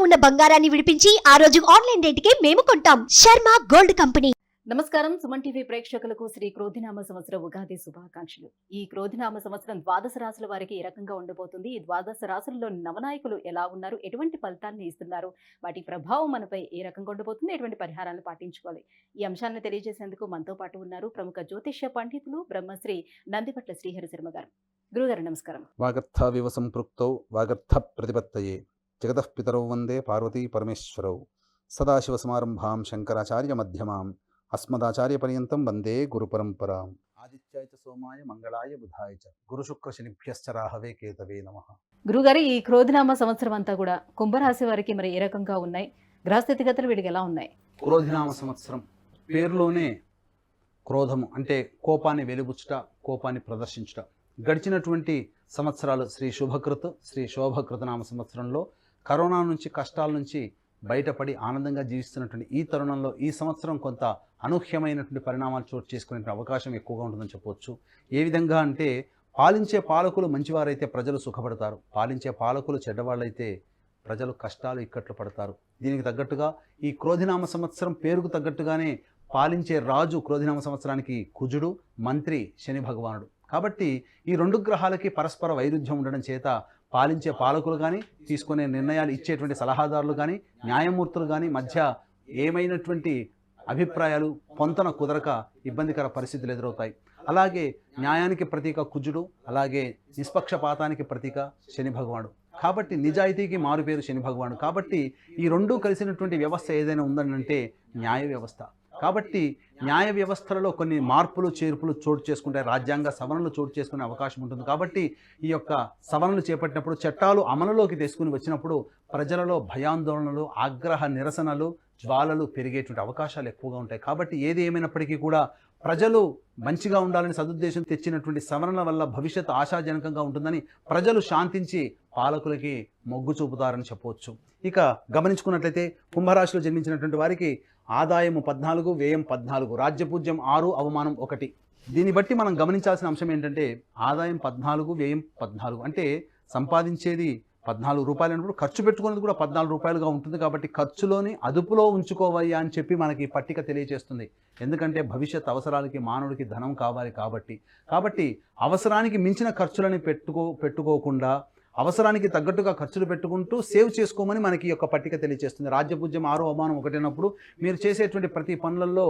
ఉన్న బంగారాన్ని విడిపించి ఆ రోజు ఆన్లైన్ రేటుకే మేము కొంటాం. Sharma gold company. నమస్కారం. సుమన్ టీవీ ప్రేక్షకులకు శ్రీ క్రోధినామ సంవత్సర ఉగాది శుభాకాంక్షలు. ఈ క్రోధినామ సంవత్సరం ద్వాదశ రాశుల వారికి ఏ రకంగా ఉండబోతుంది, ఈ ద్వాదశ రాశులలో నవనాయకులు ఎలా ఉన్నారు, ఎటువంటి ఫలితాన్ని ఇస్తున్నారు, వాటి ప్రభావం మనపై ఏ రకంగా ఉండబోతుంది, ఎటువంటి పరిహారాలు పాటించుకోవాలి, ఈ అంశాలను తెలియజేసేందుకు మనతో పాటు ఉన్నారు ప్రముఖ జ్యోతిష్య పండితులు బ్రహ్మశ్రీ నందిపట్ల శ్రీహరి శర్మ గారు. గురుగారు నమస్కారం. వాగర్థావివ సంపృక్తౌ వాగర్థ ప్రతిపత్తయే జగతః పితరౌ వందే పార్వతీ పరమేశ్వరౌ సదాశివసమారంభాం శంకరాచార్య మధ్యమాం అస్మదాచార్య పర్యంతం వందే గురు పరంపరాం. ఆదిత్యాయ చ సోమాయ మంగళాయ బుధాయ చ గురు శుక్ర శనిభ్యశ్చ రాహవే కేతవే నమః. గురుగారు, ఈ క్రోధినామ సంవత్సరం అంతా కూడా కుంభరాశి వారికి మరి ఏ రకంగా ఉన్నాయి, గ్రహస్థితిగతులు వీడికి ఎలా ఉన్నాయి? క్రోధినామ సంవత్సరం పేరులోనే క్రోధము అంటే కోపాన్ని వెలిబుచ్చుట, కోపాన్ని ప్రదర్శించుట. గడిచినటువంటి సంవత్సరాలు శ్రీ శోభకృత నామ సంవత్సరంలో కరోనా నుంచి, కష్టాల నుంచి బయటపడి ఆనందంగా జీవిస్తున్నటువంటి ఈ తరుణంలో ఈ సంవత్సరం కొంత అనూహ్యమైనటువంటి పరిణామాలు చోటు చేసుకునే అవకాశం ఎక్కువగా ఉంటుందని చెప్పవచ్చు. ఏ విధంగా అంటే, పాలించే పాలకులు మంచివారైతే ప్రజలు సుఖపడతారు, పాలించే పాలకులు చెడ్డవాళ్ళైతే ప్రజలు కష్టాలు ఇక్కట్లు పడతారు. దీనికి తగ్గట్టుగా ఈ క్రోధినామ సంవత్సరం పేరుకు తగ్గట్టుగానే పాలించే రాజు క్రోధినామ సంవత్సరానికి కుజుడు, మంత్రి శని భగవానుడు. కాబట్టి ఈ రెండు గ్రహాలకి పరస్పర వైరుధ్యం ఉండడం చేత పాలించే పాలకులు కానీ, తీసుకునే నిర్ణయాలు ఇచ్చేటువంటి సలహాదారులు కానీ, న్యాయమూర్తులు కానీ మధ్య ఏమైనటువంటి అభిప్రాయాలు పొంతన కుదరక ఇబ్బందికర పరిస్థితులు ఎదురవుతాయి. అలాగే న్యాయానికి ప్రతీక కుజుడు, అలాగే నిష్పక్షపాతానికి ప్రతీక శని భగవానుడు. కాబట్టి నిజాయితీకి మారుపేరు శని భగవానుడు. కాబట్టి ఈ రెండూ కలిసినటువంటి వ్యవస్థ ఏదైనా ఉందనంటే న్యాయ వ్యవస్థ. కాబట్టి న్యాయ వ్యవస్థలలో కొన్ని మార్పులు చేర్పులు చోటు చేసుకుంటే రాజ్యాంగ సవరణలు చోటు చేసుకునే అవకాశం ఉంటుంది. కాబట్టి ఈ యొక్క సవరణలు చేపట్టినప్పుడు, చట్టాలు అమలులోకి తీసుకుని వచ్చినప్పుడు ప్రజలలో భయాందోళనలు, ఆగ్రహ నిరసనలు, జ్వాలలు పెరిగేటువంటి అవకాశాలు ఎక్కువగా ఉంటాయి. కాబట్టి ఏది ఏమైనప్పటికీ కూడా ప్రజలు మంచిగా ఉండాలని సదుద్దేశం తెచ్చినటువంటి సవరణల వల్ల భవిష్యత్తు ఆశాజనకంగా ఉంటుందని ప్రజలు శాంతించి పాలకులకి మొగ్గు చూపుతారని చెప్పవచ్చు. ఇక గమనించుకున్నట్లయితే కుంభరాశిలో జన్మించినటువంటి వారికి ఆదాయము 14, వ్యయం 14, రాజ్యపూజ్యం 6, అవమానం 1. దీన్ని బట్టి మనం గమనించాల్సిన అంశం ఏంటంటే, ఆదాయం 14, వ్యయం 14 అంటే సంపాదించేది 14 రూపాయలు అన్నప్పుడు ఖర్చు పెట్టుకునేది కూడా 14 రూపాయలుగా ఉంటుంది. కాబట్టి ఖర్చులోని అదుపులో ఉంచుకోవయ్యా అని చెప్పి మనకి పట్టిక తెలియజేస్తుంది. ఎందుకంటే భవిష్యత్ అవసరాలకి మానవుడికి ధనం కావాలి కాబట్టి అవసరానికి మించిన ఖర్చులని పెట్టుకోకుండా అవసరానికి తగ్గట్టుగా ఖర్చులు పెట్టుకుంటూ సేవ్ చేసుకోమని మనకి యొక్క పట్టిక తెలియజేస్తుంది. రాజ్యపూజ్యం 6, అవమానం 1 అన్నప్పుడు మీరు చేసేటువంటి ప్రతి పనులలో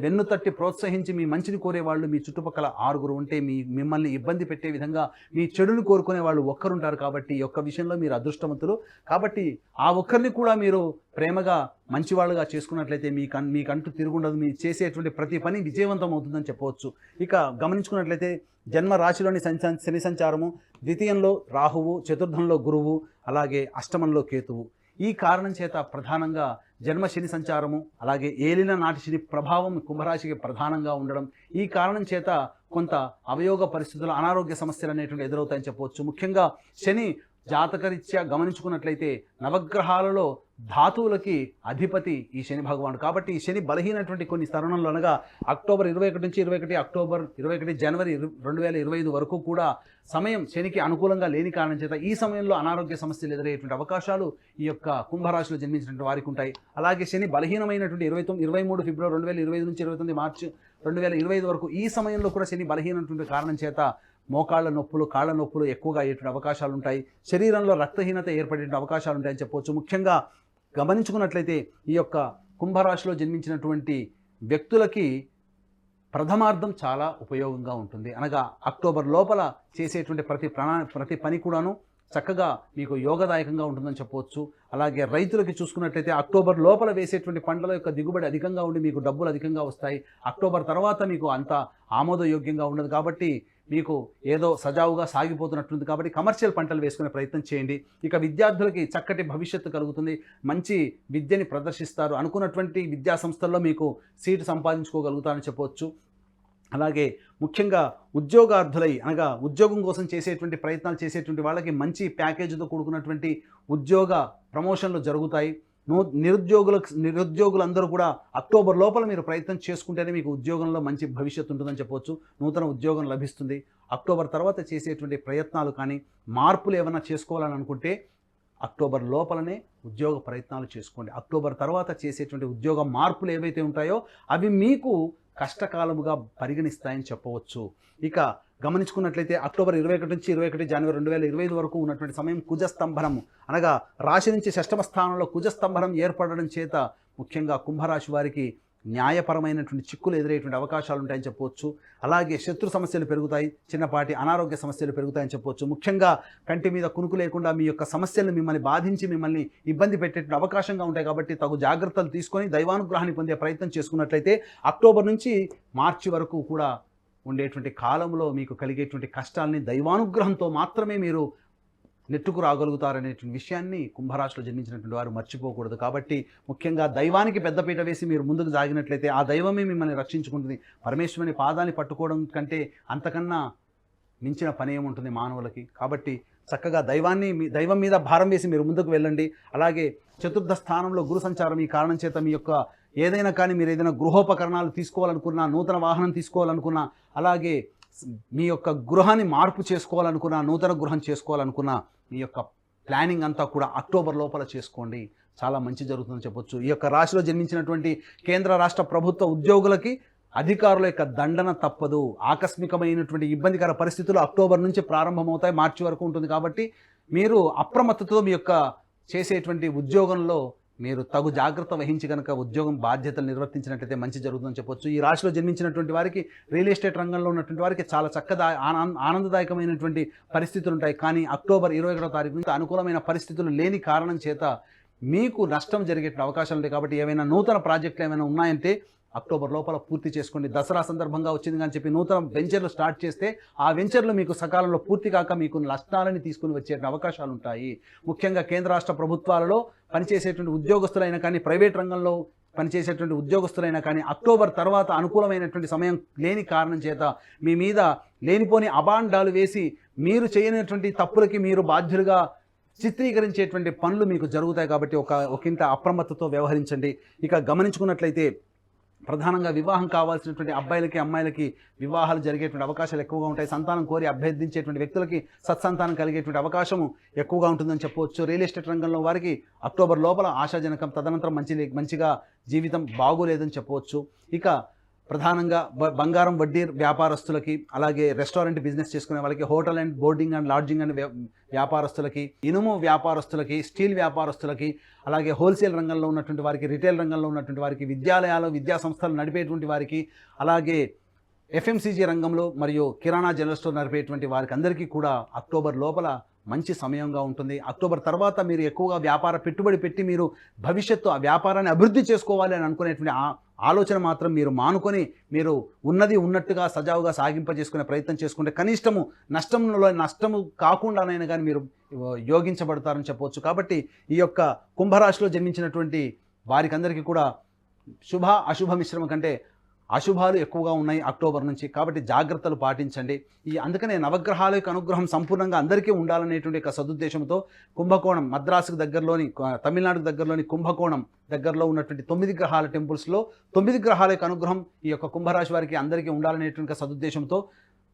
వెన్ను తట్టి ప్రోత్సహించి మీ మంచిని కోరే వాళ్ళు మీ చుట్టుపక్కల 6 ఉంటే, మిమ్మల్ని ఇబ్బంది పెట్టే విధంగా మీ చెడుని కోరుకునే వాళ్ళు ఒక్కరుంటారు. కాబట్టి ఈ యొక్క విషయంలో మీరు అదృష్టవంతులు. కాబట్టి ఆ ఒక్కరిని కూడా మీరు ప్రేమగా మంచివాళ్ళుగా చేసుకున్నట్లయితే మీకంటూ తిరుగుండదు. మీరు చేసేటువంటి ప్రతి పని విజయవంతం అవుతుందని చెప్పవచ్చు. ఇక గమనించుకున్నట్లయితే జన్మ రాశిలోని శని సంచారము, ద్వితీయంలో రాహువు, చతుర్థంలో గురువు, అలాగే అష్టమంలో కేతువు. ఈ కారణం చేత ప్రధానంగా జన్మ శని సంచారము, అలాగే ఏలిన నాటి శని ప్రభావం కుంభరాశికి ప్రధానంగా ఉండడం, ఈ కారణం చేత కొంత అవయోగ పరిస్థితులు, అనారోగ్య సమస్యలు అనేటువంటి ఎదురవుతాయని చెప్పవచ్చు. ముఖ్యంగా శని జాతకరీత్యా గమనించుకున్నట్లయితే నవగ్రహాలలో ధాతువులకి అధిపతి ఈ శని భగవానుడు. కాబట్టి ఈ శని బలహీనటువంటి కొన్ని తరుణంలో అనగా అక్టోబర్ 21 నుంచి 21 జనవరి 2025 వరకు కూడా సమయం శనికి అనుకూలంగా లేని కారణం చేత ఈ సమయంలో అనారోగ్య సమస్యలు ఎదురయ్యేటువంటి అవకాశాలు ఈ యొక్క కుంభరాశిలో జన్మించినటువంటి వారికి ఉంటాయి. అలాగే శని బలహీనమైనటువంటి 23 ఫిబ్రవరి 2025 నుంచి 29 మార్చి 2025 వరకు ఈ సమయంలో కూడా శని బలహీనటువంటి కారణం చేత మోకాళ్ళ నొప్పులు, కాళ్ళ నొప్పులు ఎక్కువగా అయ్యేటువంటి అవకాశాలు ఉంటాయి. శరీరంలో రక్తహీనత ఏర్పడే అవకాశాలు ఉంటాయని చెప్పవచ్చు. ముఖ్యంగా గమనించుకున్నట్లయితే ఈ యొక్క కుంభరాశిలో జన్మించినటువంటి వ్యక్తులకి ప్రథమార్థం చాలా ఉపయోగంగా ఉంటుంది. అనగా అక్టోబర్ లోపల చేసేటువంటి ప్రతి పని కూడాను చక్కగా మీకు యోగదాయకంగా ఉంటుందని చెప్పవచ్చు. అలాగే రైతులకి చూసుకున్నట్లయితే అక్టోబర్ లోపల వేసేటువంటి పంటల యొక్క దిగుబడి అధికంగా ఉండి మీకు డబ్బులు అధికంగా వస్తాయి. అక్టోబర్ తర్వాత మీకు అంత ఆమోదయోగ్యంగా ఉండదు. కాబట్టి మీకు ఏదో సజావుగా సాగిపోతున్నట్టుంది. కాబట్టి కమర్షియల్ పంటలు వేసుకునే ప్రయత్నం చేయండి. ఇక విద్యార్థులకి చక్కటి భవిష్యత్తు కలుగుతుంది, మంచి విద్యని ప్రదర్శిస్తారు, అనుకున్నటువంటి విద్యా సంస్థల్లో మీకు సీటు సంపాదించుకోగలుగుతారని చెప్పవచ్చు. అలాగే ముఖ్యంగా ఉద్యోగార్థులై అనగా ఉద్యోగం కోసం చేసేటువంటి ప్రయత్నాలు చేసేటువంటి వాళ్ళకి మంచి ప్యాకేజీతో కూడుకున్నటువంటి ఉద్యోగ ప్రమోషన్లు జరుగుతాయి. నిరుద్యోగులందరూ కూడా అక్టోబర్ లోపల మీరు ప్రయత్నం చేసుకుంటేనే మీకు ఉద్యోగంలో మంచి భవిష్యత్తు ఉంటుందని చెప్పవచ్చు. నూతన ఉద్యోగం లభిస్తుంది. అక్టోబర్ తర్వాత చేసేటువంటి ప్రయత్నాలు కానీ మార్పులు ఏమైనా చేసుకోవాలని అనుకుంటే అక్టోబర్ లోపలనే ఉద్యోగ ప్రయత్నాలు చేసుకోండి. అక్టోబర్ తర్వాత చేసేటువంటి ఉద్యోగ మార్పులు ఏవైతే ఉంటాయో అవి మీకు కష్టకాలముగా పరిగణిస్తాయని చెప్పవచ్చు. ఇక గమనించుకున్నట్లయితే అక్టోబర్ 21 నుంచి 21 జనవరి 2025 వరకు ఉన్నటువంటి సమయం కుజస్తంభనము, అనగా రాశి నుంచి షష్టమ స్థానంలో కుజస్తంభనం ఏర్పడడం చేత ముఖ్యంగా కుంభరాశి వారికి న్యాయపరమైనటువంటి చిక్కులు ఎదురయ్యేటువంటి అవకాశాలు ఉంటాయని చెప్పవచ్చు. అలాగే శత్రు సమస్యలు పెరుగుతాయి, చిన్నపాటి అనారోగ్య సమస్యలు పెరుగుతాయని చెప్పవచ్చు. ముఖ్యంగా కంటి మీద కునుకు లేకుండా మీ యొక్క సమస్యలు మిమ్మల్ని బాధించి మిమ్మల్ని ఇబ్బంది పెట్టేటువంటి అవకాశంగా ఉంటాయి. కాబట్టి తగు జాగ్రత్తలు తీసుకొని దైవానుగ్రహాన్ని పొందే ప్రయత్నం చేసుకున్నట్లయితే అక్టోబర్ నుంచి మార్చి వరకు కూడా ఉండేటువంటి కాలంలో మీకు కలిగేటువంటి కష్టాలని దైవానుగ్రహంతో మాత్రమే మీరు నెట్టుకు రాగలుగుతారనేటువంటి విషయాన్ని కుంభరాశిలో జన్మించినటువంటి వారు మర్చిపోకూడదు. కాబట్టి ముఖ్యంగా దైవానికి పెద్దపీట వేసి మీరు ముందుకు సాగినట్లయితే ఆ దైవమే మిమ్మల్ని రక్షించుకుంటుంది. పరమేశ్వరుని పాదాన్ని పట్టుకోవడం కంటే అంతకన్నా మించిన పని ఏముంటుంది మానవులకి. కాబట్టి చక్కగా దైవం మీద భారం వేసి మీరు ముందుకు వెళ్ళండి. అలాగే చతుర్థ స్థానంలో గురు సంచారం ఈ కారణం చేత మీ యొక్క ఏదైనా కానీ మీరు ఏదైనా గృహోపకరణాలు తీసుకోవాలనుకున్నా, నూతన వాహనం తీసుకోవాలనుకున్నా, అలాగే మీ యొక్క గృహాన్ని మార్పు చేసుకోవాలనుకున్నా, నూతన గృహం చేసుకోవాలనుకున్నా మీ యొక్క ప్లానింగ్ అంతా కూడా అక్టోబర్ లోపల చేసుకోండి. చాలా మంచి జరుగుతుందని చెప్పొచ్చు. ఈ యొక్క రాశిలో జన్మించినటువంటి కేంద్ర రాష్ట్ర ప్రభుత్వ ఉద్యోగులకి అధికారుల యొక్క దండన తప్పదు. ఆకస్మికమైనటువంటి ఇబ్బందికర పరిస్థితులు అక్టోబర్ నుంచి ప్రారంభమవుతాయి, మార్చి వరకు ఉంటుంది. కాబట్టి మీరు అప్రమత్తతో మీ యొక్క చేసేటువంటి ఉద్యోగంలో మీరు తగు జాగ్రత్త వహించి కనుక ఉద్యోగం బాధ్యతలు నిర్వర్తించినట్లయితే మంచి జరుగుతుందని చెప్పొచ్చు. ఈ రాశిలో జన్మించినటువంటి వారికి రియల్ ఎస్టేట్ రంగంలో ఉన్నటువంటి వారికి చాలా చక్కగా ఆనందదాయకమైనటువంటి పరిస్థితులు ఉంటాయి. కానీ అక్టోబర్ 21వ తారీఖు నుంచి అనుకూలమైన పరిస్థితులు లేని కారణం చేత మీకు నష్టం జరిగే అవకాశాలు ఉంటాయి. కాబట్టి ఏమైనా నూతన ప్రాజెక్టులు ఏమైనా ఉన్నాయంటే అక్టోబర్ లోపల పూర్తి చేసుకోండి. దసరా సందర్భంగా వచ్చింది కానీ చెప్పి నూతన వెంచర్లు స్టార్ట్ చేస్తే ఆ వెంచర్లు మీకు సకాలంలో పూర్తి కాక మీకు నష్టాలని తీసుకుని వచ్చే అవకాశాలు ఉంటాయి. ముఖ్యంగా కేంద్ర రాష్ట్ర ప్రభుత్వాలలో పనిచేసేటువంటి ఉద్యోగస్తులైనా కానీ, ప్రైవేట్ రంగంలో పనిచేసేటువంటి ఉద్యోగస్తులైనా కానీ అక్టోబర్ తర్వాత అనుకూలమైనటువంటి సమయం లేని కారణం చేత మీ మీద లేనిపోని అబాండాలు వేసి మీరు చేయనటువంటి తప్పులకి మీరు బాధ్యులుగా చిత్రీకరించేటువంటి పనులు మీకు జరుగుతాయి. కాబట్టి ఒకంత అప్రమత్తతో వ్యవహరించండి. ఇక గమనించుకున్నట్లయితే ప్రధానంగా వివాహం కావాల్సినటువంటి అబ్బాయిలకి అమ్మాయిలకి వివాహాలు జరిగేటువంటి అవకాశాలు ఎక్కువగా ఉంటాయి. సంతానం కోరి అభ్యర్థించేటువంటి వ్యక్తులకి సత్సంతానం కలిగేటువంటి అవకాశం ఎక్కువగా ఉంటుందని చెప్పవచ్చు. రియల్ ఎస్టేట్ రంగంలో వారికి అక్టోబర్ లోపల ఆశాజనకం, తదనంతరం మంచిగా జీవితం బాగోలేదని చెప్పవచ్చు. ఇక ప్రధానంగా బంగారం వడ్డీ వ్యాపారస్తులకి, అలాగే రెస్టారెంట్ బిజినెస్ చేసుకునే వాళ్ళకి, hotel and boarding and lodging and వ్యాపారస్తులకి, ఇనుము వ్యాపారస్తులకి, స్టీల్ వ్యాపారస్తులకి, అలాగే హోల్సేల్ రంగంలో ఉన్నటువంటి వారికి, రిటైల్ రంగంలో ఉన్నటువంటి వారికి, విద్యాలయాలు విద్యా సంస్థలు నడిపేటువంటి వారికి, అలాగే ఎఫ్ఎంసీజీ రంగంలో మరియు కిరాణా జనరల్ స్టోర్ నడిపేటువంటి వారికి అందరికీ కూడా అక్టోబర్ లోపల మంచి సమయంగా ఉంటుంది. అక్టోబర్ తర్వాత మీరు ఎక్కువగా వ్యాపార పెట్టుబడి పెట్టి మీరు భవిష్యత్తు ఆ వ్యాపారాన్ని అభివృద్ధి చేసుకోవాలి అని అనుకునేటువంటి ఆలోచన మాత్రం మీరు మానుకొని మీరు ఉన్నది ఉన్నట్టుగా సజావుగా సాగింపజేసుకునే ప్రయత్నం చేసుకుంటే కనిష్టము నష్టము కాకుండానైనా కానీ మీరు యోగించబడతారని చెప్పవచ్చు. కాబట్టి ఈ యొక్క కుంభరాశిలో జన్మించినటువంటి వారికి అందరికీ కూడా శుభ అశుభ మిశ్రమం కంటే అశుభాలు ఎక్కువగా ఉన్నాయి అక్టోబర్ నుంచి. కాబట్టి జాగ్రత్తలు పాటించండి. అందుకనే నవగ్రహాల యొక్క అనుగ్రహం సంపూర్ణంగా అందరికీ ఉండాలనేటువంటి ఒక సదుద్దేశంతో కుంభకోణం, మద్రాసుకు దగ్గరలోని, తమిళనాడుకు దగ్గరలోని కుంభకోణం దగ్గరలో ఉన్నటువంటి 9 గ్రహాల టెంపుల్స్లో 9 గ్రహాల యొక్క అనుగ్రహం ఈ యొక్క కుంభరాశి వారికి అందరికీ ఉండాలనేటువంటి సదుద్దేశంతో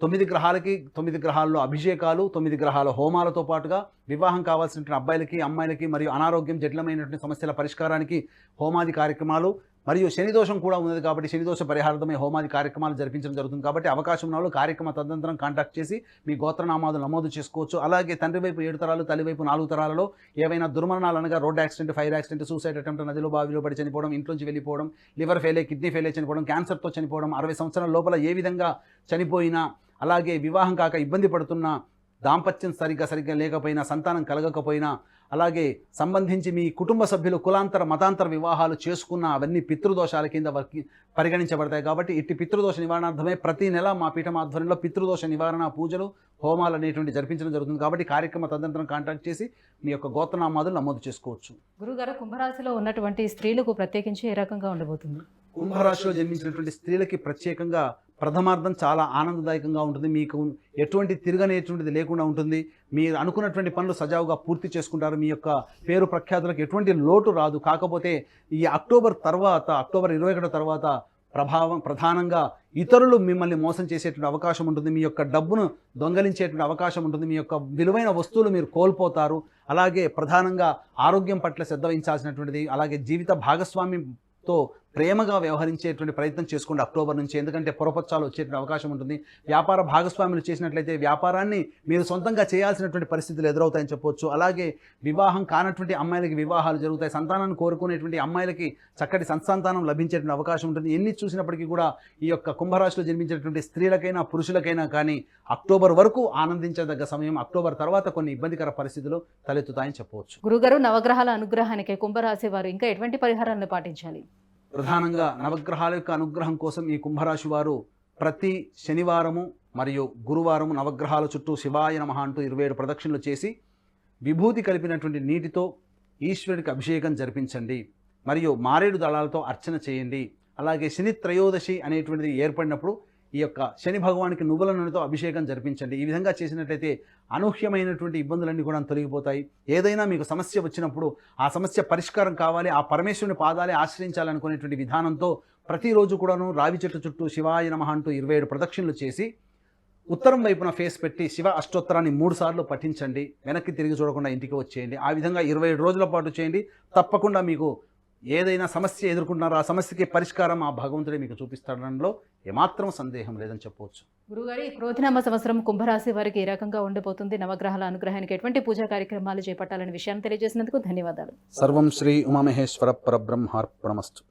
9 గ్రహాలకి 9 గ్రహాల్లో అభిషేకాలు, 9 గ్రహాల హోమాలతో పాటుగా వివాహం కావాల్సినటువంటి అబ్బాయిలకి అమ్మాయిలకి మరియు అనారోగ్యం జటిలమైనటువంటి సమస్యల పరిష్కారానికి హోమాది కార్యక్రమాలు, మరియు శని దోషం కూడా ఉన్నది కాబట్టి శని దోష పరిహారార్థమై హోమాది కార్యక్రమాలు జరిపించడం జరుగుతుంది. కాబట్టి అవకాశం ఉన్న వాళ్ళు కార్యక్రమ తదనంతరం కాంటాక్ట్ చేసి మీ గోత్రనామాలు నమోదు చేసుకోవచ్చు. అలాగే తండ్రి వైపు 7 తరాలు, తల్లి వైపు 4 తరాలలో ఏవైనా దుర్మరణాలు అనగా road accident, fire accident, suicide attempt, నదిలో బావిలో పడి చనిపోవడం, ఇంట్లోంచి వెళ్ళిపోవడం, లివర్ ఫెయిల్, కిడ్నీ ఫెయిల్ చనిపోవడం, క్యాన్సర్తో చనిపోవడం, 60 సంవత్సరాల లోపల ఏ విధంగా చనిపోయినా, అలాగే వివాహం కాక ఇబ్బంది పడుతున్న, దాంపత్యం సరిగ్గా లేకపోయినా, సంతానం కలగకపోయినా, అలాగే సంబంధించి మీ కుటుంబ సభ్యులు కులాంతర మతాంతర వివాహాలు చేసుకున్న అవన్నీ పితృదోషాల కింద పరిగణించబడతాయి. కాబట్టి ఇట్టి పితృదోష నివారణార్థమే ప్రతి నెల మా పీఠం ఆధ్వర్యంలో పితృదోష నివారణ పూజలు, హోమాలు అనేటువంటి జరిపించడం జరుగుతుంది. కాబట్టి కార్యక్రమ తదనంతరం కాంటాక్ట్ చేసి మీ యొక్క గోత్రనామాదులు నమోదు చేసుకోవచ్చు. గురుగారు, కుంభరాశిలో ఉన్నటువంటి స్త్రీలకు ప్రత్యేకించి ఏ రకంగా ఉండబోతుంది? కుంభరాశిలో జన్మించినటువంటి స్త్రీలకి ప్రత్యేకంగా ప్రథమార్థం చాలా ఆనందదాయకంగా ఉంటుంది. మీకు ఎటువంటి తిరగనేటువంటిది లేకుండా ఉంటుంది. మీరు అనుకున్నటువంటి పనులు సజావుగా పూర్తి చేసుకుంటారు. మీ యొక్క పేరు ప్రఖ్యాతులకు ఎటువంటి లోటు రాదు. కాకపోతే ఈ అక్టోబర్ 21 తర్వాత ప్రధానంగా ఇతరులు మిమ్మల్ని మోసం చేసేటువంటి అవకాశం ఉంటుంది, మీ యొక్క డబ్బును దొంగలించేటువంటి అవకాశం ఉంటుంది, మీ యొక్క విలువైన వస్తువులు మీరు కోల్పోతారు. అలాగే ప్రధానంగా ఆరోగ్యం పట్ల శ్రద్ధ వహించాల్సినటువంటిది. అలాగే జీవిత భాగస్వామితో ప్రేమగా వ్యవహరించేటువంటి ప్రయత్నం చేసుకోండి అక్టోబర్ నుంచి, ఎందుకంటే పొరపచ్చాలు వచ్చేటువంటి అవకాశం ఉంటుంది. వ్యాపార భాగస్వాములు చేసినట్లయితే వ్యాపారాన్ని మీరు సొంతంగా చేయాల్సినటువంటి పరిస్థితులు ఎదురవుతాయని చెప్పొచ్చు. అలాగే వివాహం కానటువంటి అమ్మాయిలకి వివాహాలు జరుగుతాయి. సంతానాన్ని కోరుకునేటువంటి అమ్మాయిలకి చక్కటి సంతానం లభించేటువంటి అవకాశం ఉంటుంది. ఎన్ని చూసినప్పటికీ కూడా ఈ యొక్క కుంభరాశిలో జన్మించేటువంటి స్త్రీలకైనా పురుషులకైనా కానీ అక్టోబర్ వరకు ఆనందించదగ్గ సమయం. అక్టోబర్ తర్వాత కొన్ని ఇబ్బందికర పరిస్థితులు తలెత్తుతాయని చెప్పవచ్చు. గురుగారు, నవగ్రహాల అనుగ్రహానికి కుంభరాశి వారు ఇంకా ఎటువంటి పరిహారాలను పాటించాలి? ప్రధానంగా నవగ్రహాల యొక్క అనుగ్రహం కోసం ఈ కుంభరాశి వారు ప్రతి శనివారము మరియు గురువారము నవగ్రహాల చుట్టూ శివాయ నమః అంటూ 27 ప్రదక్షిణలు చేసి విభూతి కలిపినటువంటి నీటితో ఈశ్వరుడికి అభిషేకం జరిపించండి. మరియు మారేడు దళాలతో అర్చన చేయండి. అలాగే శని త్రయోదశి అనేటువంటిది ఏర్పడినప్పుడు ఈ యొక్క శని భగవానికి నువ్వుల నూనెతో అభిషేకం జరిపించండి. ఈ విధంగా చేసినట్లయితే అనూహ్యమైనటువంటి ఇబ్బందులన్నీ కూడా తొలగిపోతాయి. ఏదైనా మీకు సమస్య వచ్చినప్పుడు ఆ సమస్య పరిష్కారం కావాలి, ఆ పరమేశ్వరుని పాదాలే ఆశ్రయించాలనుకునేటువంటి విధానంతో ప్రతిరోజు కూడాను రావి చెట్టు చుట్టూ శివాయ నమః అంటూ 27 ప్రదక్షిణలు చేసి ఉత్తరం వైపున ఫేస్ పెట్టి శివ అష్టోత్తరాన్ని 3 సార్లు పఠించండి. వెనక్కి తిరిగి చూడకుండా ఇంటికి వచ్చేయండి. ఆ విధంగా 27 రోజుల పాటు చేయండి. తప్పకుండా మీకు ఏదైనా సమస్య ఎదుర్కొంటున్నారో ఆ సమస్యకి పరిష్కారం ఆ భగవంతుడే మీకు చూపిస్తాడనలో ఏమాత్రం సందేహం లేదని చెప్పవచ్చు. గురుగారు, ఈ క్రోధినామ సంవత్సరం కుంభరాశి వారికి ఏ రకంగా ఉండబోతుంది? నవగ్రహాల అనుగ్రహానికి ఎటువంటి పూజా కార్యక్రమాలు చేపట్టాలనే విషయాన్ని తెలియజేసినందుకు ధన్యవాదాలు. సర్వం శ్రీ ఉమామహేశ్వర పరబ్రహ్మార్పణమస్తు.